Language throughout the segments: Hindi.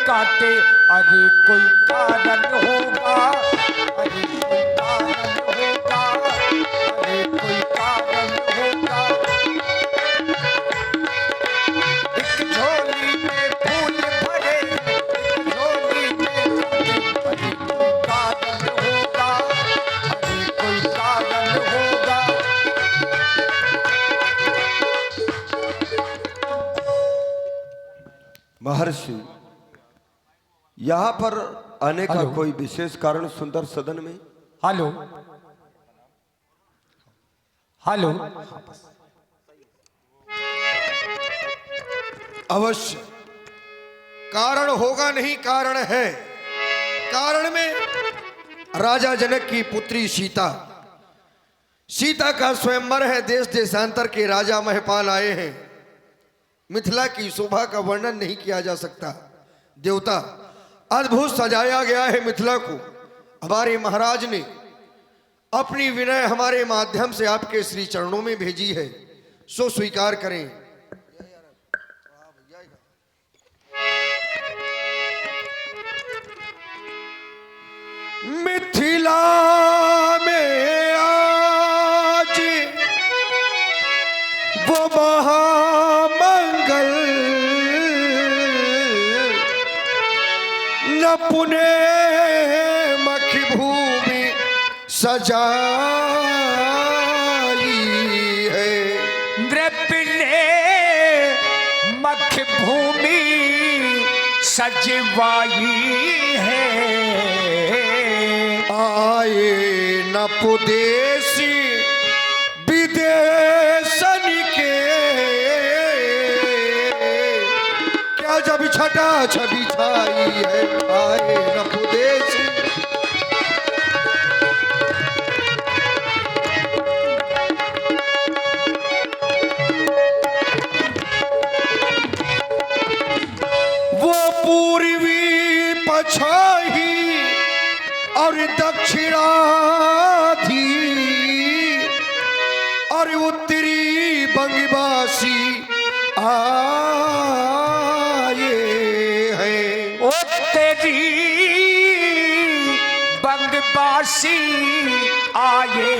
काटे। अरे कोई कारण होगा, अरे कोई कारण होगा, अरे कोई कारण होगा। एक झोली में फूल भरे, एक झोली में फूल, अरे कोई कारण होगा, अरे कोई कारण होगा। महर्षि, यहाँ पर आने का कोई विशेष कारण सुंदर सदन में? Hello hello. अवश्य कारण होगा, नहीं कारण है। कारण में राजा जनक की पुत्री सीता, सीता का स्वयंवर है। देश देशांतर के राजा महपाल आए हैं। मिथिला की शोभा का वर्णन नहीं किया जा सकता। देवता, अद्भुत सजाया गया है मिथिला को। हमारे महाराज ने अपनी विनय हमारे माध्यम से आपके श्री चरणों में भेजी है, सो स्वीकार करें। मिथिला में आज वो महामंगल, न पुणे मखी भूमि सजाई है। नृप ने मख भूमि सजवाई है। आए न पुदेशी विदेशन के, क्या जब छटा छवि छाई है। आए न पुदेशी, वो पूर्वी पछाही और दक्षिणाधी और उत्तरी बंगवासी आए हैं। उत्तरी बंगवासी आए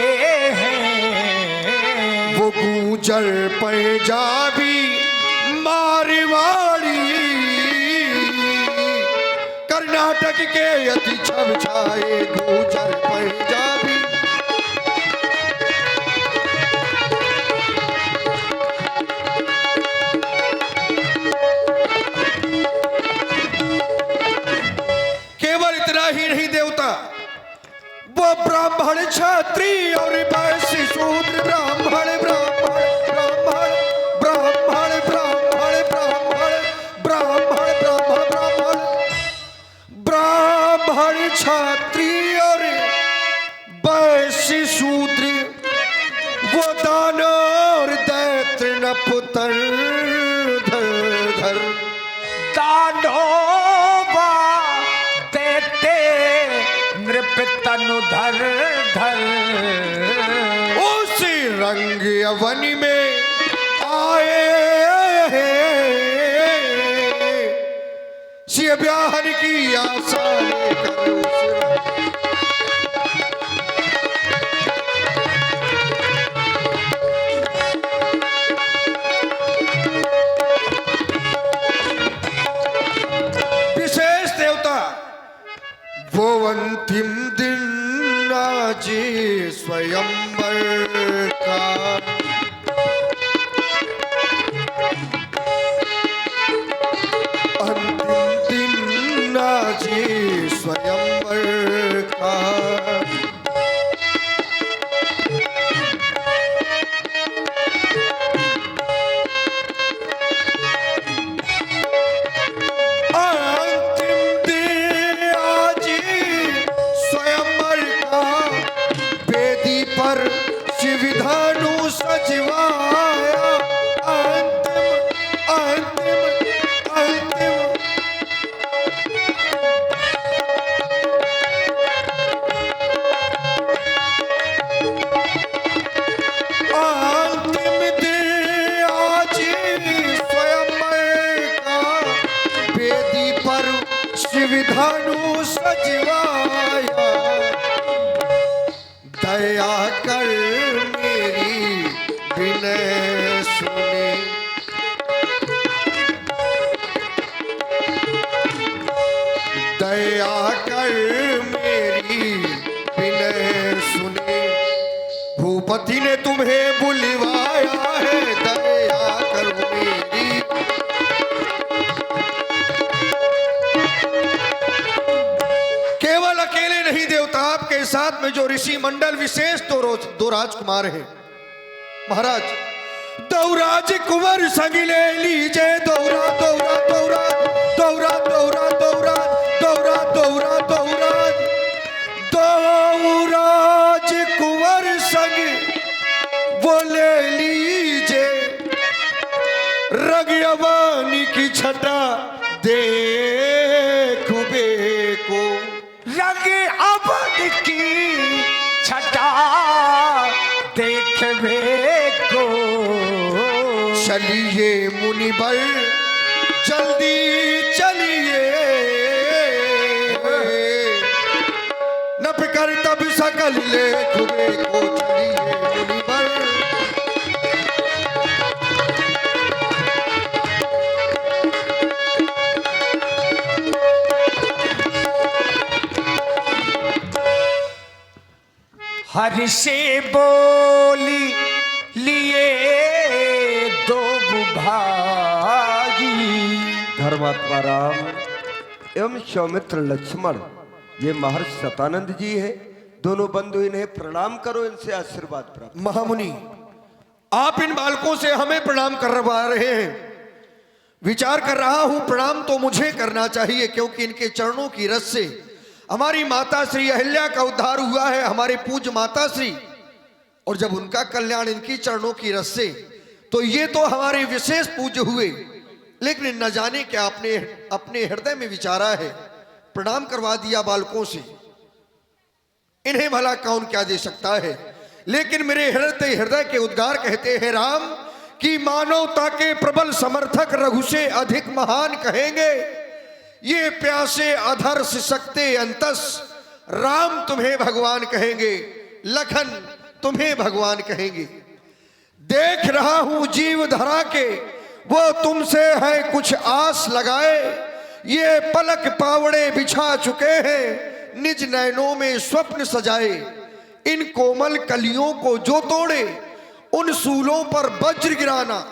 हैं। वो गुजर पंजाबी मारवाड़ी, कर्नाटक के अति छम छाए गुजर पंजाबी। केवल इतना ही नहीं देवता, वो ब्राह्मण क्षत्रिय और वैश्य शूद्र, ब्राह्मण ब्राह्मण ब्राह्मण ब्राह्मण ब्राह्मण ब्राह्मण ब्राह्मण ब्राह्मण ब्राह्मण ब्राह्मण क्षत्रिय और वैश्य शूद्र, वो दानव दैत्र नपुतर धर धर। दानोबा देते नृप तनु धर धर। उस रंग अवनि में आए सिय ब्याहन की आशा लेकर उस रंग। विशेष देवता, वो अंतिम दिन आज स्वयंवर का, अंतिम दिन आज स्वयंवर का। अंतिम दिन आज स्वयंवर का, वेदी पर शिवधानु सजवाया। अंतिम अंतिम अंतिम शिवधानु सजवाया, दया कर मेरी विनय सुने। दया कर मेरी विनय सुने। भूपति ने तुम्हें बुलवाया है, दया करो मेरी। केवल अकेले नहीं देवता, आपके साथ में जो ऋषि मंडल विशेष दो राजकुमार हैं। महाराज, दौराज कुंवर संग ले लीजे, दौरा दौरा दौरा दौरा दौरा दौरा दौरा दौरा दौरा दौराज कुंवर संग वो ले लीजे, रगयवानी की छटा देख बेको। रंग अवध की छटा देखवे को। चलिए मुनिवर जल्दी चलिए, नप कर तब सकल लेख को। चलिए मुनिवर। हर से बोली लिए दो भागी। धर्मात्मा राम एवं सौमित्र लक्ष्मण, ये महर्षि सतानंद जी है। दोनों बंधु, इन्हें प्रणाम करो, इनसे आशीर्वाद प्राप्त। महामुनि, आप इन बालकों से हमें प्रणाम करवा रहे हैं। विचार कर रहा हूं, प्रणाम तो मुझे करना चाहिए, क्योंकि इनके चरणों की रस से हमारी माता श्री अहिल्या का उद्धार हुआ है, हमारे पूज्य माता श्री। और जब उनका कल्याण इनकी चरणों की रस से, तो ये तो हमारे विशेष पूज्य हुए। लेकिन न जाने क्या आपने अपने हृदय में विचारा है। प्रणाम करवा दिया बालकों से, इन्हें भला कौन क्या दे सकता है। लेकिन मेरे हृदय के उद्गार कहते हैं राम, कि मानवता के प्रबल समर्थक रघु से अधिक महान कहेंगे। ये प्यासे अधर सिसकते अंतस, राम तुम्हें भगवान कहेंगे, लखन तुम्हें भगवान कहेंगे। देख रहा हूं जीव धरा के, वो तुमसे है कुछ आस लगाए। ये पलक पावड़े बिछा चुके हैं, निज नैनों में स्वप्न सजाए। इन कोमल कलियों को जो तोड़े, उन सूलों पर वज्र गिराना।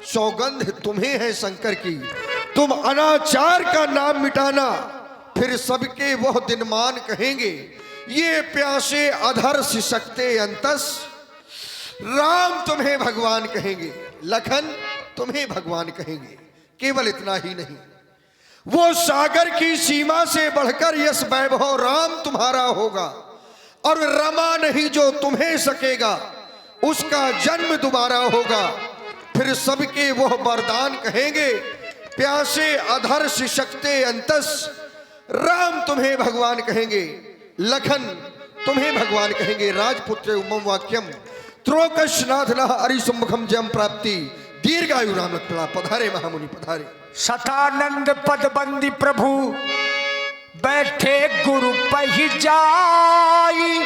सौगंध तुम्हें है शंकर की, तुम अनाचार का नाम मिटाना। फिर सबके वह दिन मान कहेंगे, ये प्यासे अधर सिसकते अंतस, राम तुम्हें भगवान कहेंगे, लखन तुम्हें भगवान कहेंगे। केवल इतना ही नहीं, वो सागर की सीमा से बढ़कर यश वैभव राम तुम्हारा होगा। और रमा नहीं जो तुम्हें सकेगा, उसका जन्म दोबारा होगा। फिर सबके वह वरदान कहेंगे, प्यासे अधर सिसकते अंतस, राम तुम्हें भगवान कहेंगे, लखन तुम्हें भगवान कहेंगे। राजपुत्र उमम वाक्यम त्रोकशनाथ हरिसुमुखम जम प्राप्ति, दीर्घायु राम लक्ष्मण। पधारे महामुनि पधारे। सतानंद पदबंदी प्रभु बैठे गुरु पही जाई।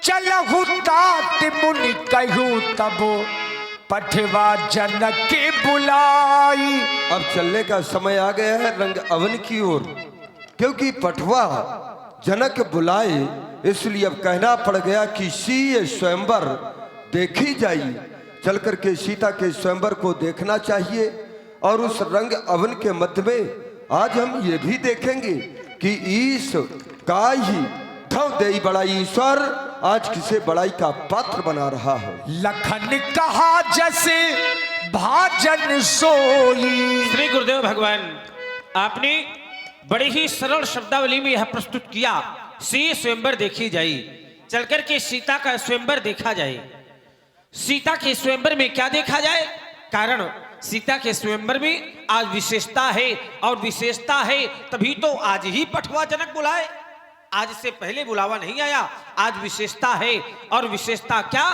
चलहु तात मुनि कहूँ तबो, पठवा जनक के बुलाई। अब चलने का समय आ गया है रंग अवन की ओर, क्योंकि पटवा जनक बुलाए, इसलिए अब कहना पड़ गया कि सी स्वयंवर देखी जाई। चल करके सीता के स्वयंवर को देखना चाहिए। और उस रंग अवन के मध्य में आज हम ये भी देखेंगे कि ईश का ही धव दे बड़ा ईश्वर आज किसे बड़ाई का पात्र बना रहा है। लखन कहा जैसे भाजन सोई। श्री गुरुदेव भगवान, आपने बड़ी ही सरल शब्दावली में यह प्रस्तुत किया, सी स्वयंवर देखी जाए। चलकर के सीता का स्वयंवर देखा जाए। सीता के स्वयंवर में क्या देखा जाए? कारण सीता के स्वयंवर में आज विशेषता है, और विशेषता है तभी तो आज ही पठवा जनक बुलाए। आज से पहले बुलावा नहीं आया, आज विशेषता है। और विशेषता क्या?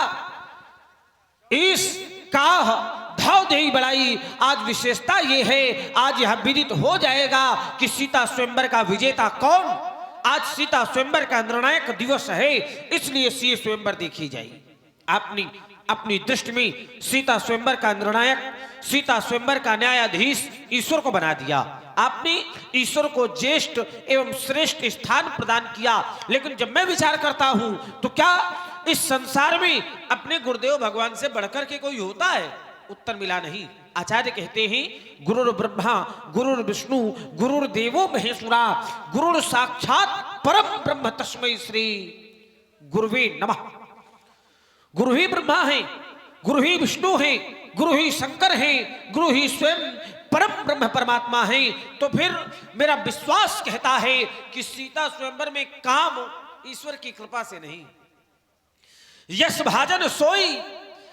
इस का धाव दे बढ़ाई। आज विशेषता ये है, आज यह विदित हो जाएगा कि सीता स्वयंवर का विजेता कौन। आज सीता स्वयंवर का निर्णायक दिवस है, इसलिए सीता स्वयंवर देखी जाए। आपने अपनी दृष्टि में सीता स्वयंवर का निर्णायक, सीता स्वयंवर का न्यायाधीश ईश्वर को बना दिया। आपने ईश्वर को ज्येष्ठ एवं श्रेष्ठ स्थान प्रदान किया। लेकिन जब मैं विचार करता हूं तो क्या इस संसार में अपने गुरुदेव भगवान से बढ़कर के कोई होता है? उत्तर मिला नहीं। आचार्य कहते हैं, गुरुर ब्रह्मा गुरुर विष्णु गुरुर्देवो महेश्वरा गुरुर साक्षात परम ब्रह्म तस्मै श्री गुरुवे नमः। गुरु ही ब्रह्मा है, गुरु ही विष्णु है, गुरु ही शंकर है, गुरु ही स्वयं परम ब्रह्म परमात्मा है। तो फिर मेरा विश्वास कहता है कि सीता स्वयंवर में काम ईश्वर की कृपा से नहीं। यश भाजन सोई,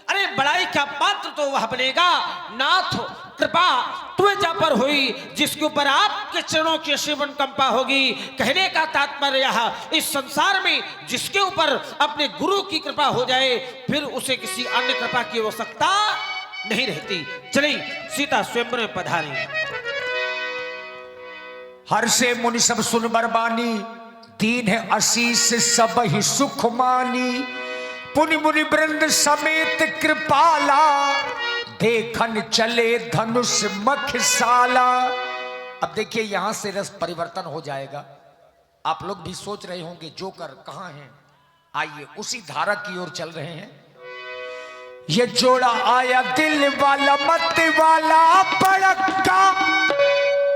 अरे बड़ाई का पात्र तो वह बनेगा नाथ। कृपा त्वचा पर हुई जिसके ऊपर आपके चरणों की शिवन कंपा होगी। कहने का तात्पर्य यह, इस संसार में जिसके ऊपर अपने गुरु की कृपा हो जाए फिर उसे किसी अन्य कृपा की आवश्यकता नहीं रहती। चलिए सीता स्वयंवर में पधारें। हर से मुनि सब सुन बरबानी, दीन है आशीष सब ही सुख मानी। पुनि मुनि वृंद समेत कृपाला, देखन चले धनुष मखसाला। अब देखिए यहां से रस परिवर्तन हो जाएगा। आप लोग भी सोच रहे होंगे जोकर कहां है। आइए उसी धारा की ओर चल रहे हैं। ये जोड़ा आया दिल वाला मत वाला बड़का,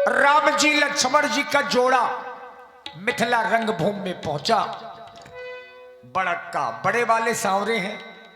राम जी लक्ष्मण जी का जोड़ा मिथिला रंगभूमि में पहुंचा। बड़का बड़े वाले सांवरे हैं,